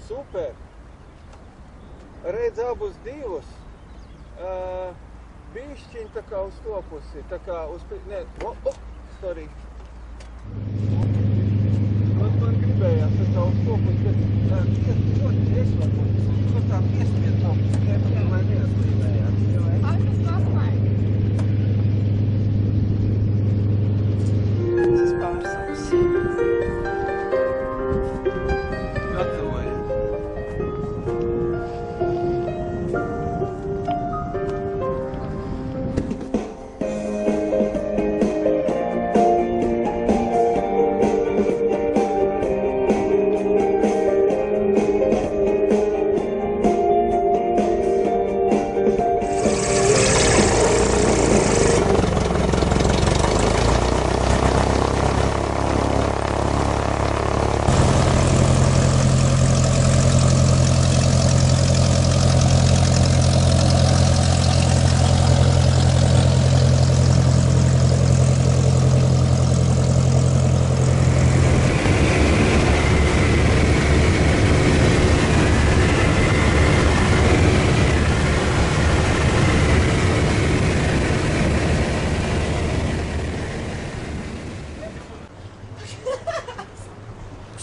super. Redz abus divus. Bišķiņ tā kā uz to pusi, tā kā uz... Nē, sorry. Man gribējās tā kā uz to pusi, bet ļoti es varbūt. Tur tā piespied to, lai neaslīmējās. Tas labai. Tas pārsaks. Gatavojies.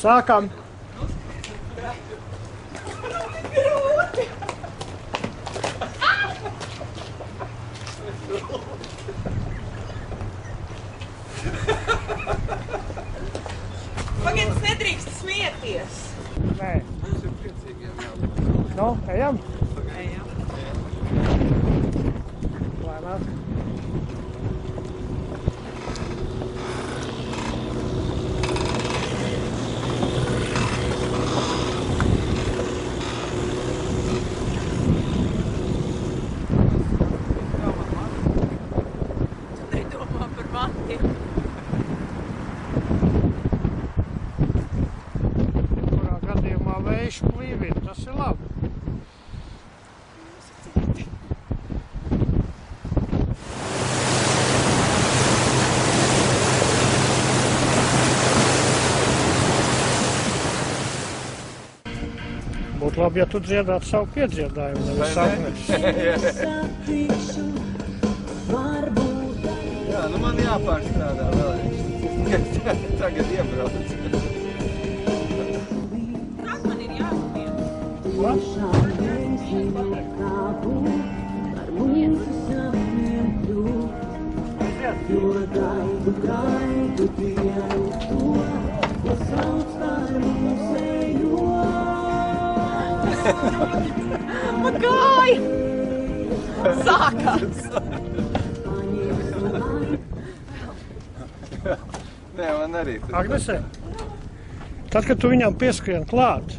Sākam! Pagaid, nedrīkst smieties. Nē. Mums ir priecīgiem jābūt. Nu, ejam? Ejam. Lēnāk. Nedomā par mani. Kurā gadījumā vējš plīvina, tas ir labi. Būtu labi, ja tu dziedātu savu piedziedājumu, nevis sapnes. Jā, nu man jāpārstrādā vēlreiz. Tagad iebrauc. Kas man ir jāsmien? Ko? Man kāja! Sākās! Nē, man arī. Agnesē, tad, kad tu viņam pieskrien klāt,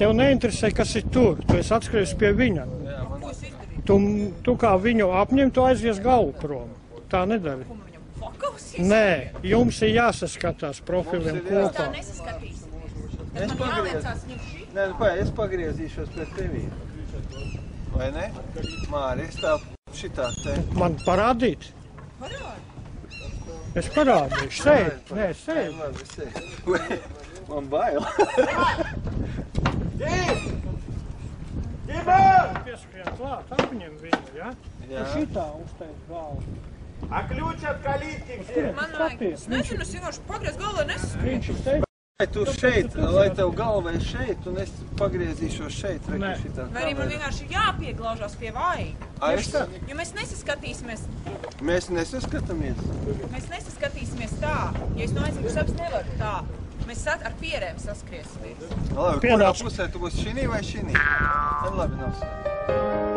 tev neinteresē, kas ir tur. Tu esi atskries pie viņa. Jā, man... Ko es izdarīju? Tu kā viņu apņem, tu aizies galvu prom. Tā nedari. Ko man viņam fokusies? Nē, jums ir jāsaskatās profiliem Mums ir jā- Tā kopā. nesaskatīsimies. Es Tad man pagriez- jāliecās viņam šī. Nē, nu pēc, es pagriezīšos pret tevī. Vai ne? Māri, es tā šitā te. Man parādīt? Parādi. Es parādīšu. Sēd. Nē, sēd. Labi, sēd. Man bail. Pieskrien klāt, apņem viņu, ja? Jā. Tu šitā uzteic galvu. А ключ от калитки где? Man vajag. Es nezinu, es vienkārši pagriez galvu, lai nesaskatītu. Viņš uzteic. Lai tu šeit, lai tev galvai šeit, un es pagriezīšos šeit, Nē. reku šitā. Vai arī man vienkārši jāpieglaužās pie vaiga. Jo mēs nesaskatīsimies, Mēs nesaskatāmies. mēs nesaskatīsimies tā. Ja es no aizsargus apes nevaru tā. Mēs ar pierēm saskriesimies. Labi, kurā Pienāc. pusē tu būsi šinī vai šinī? Tad labi nav svarīgi.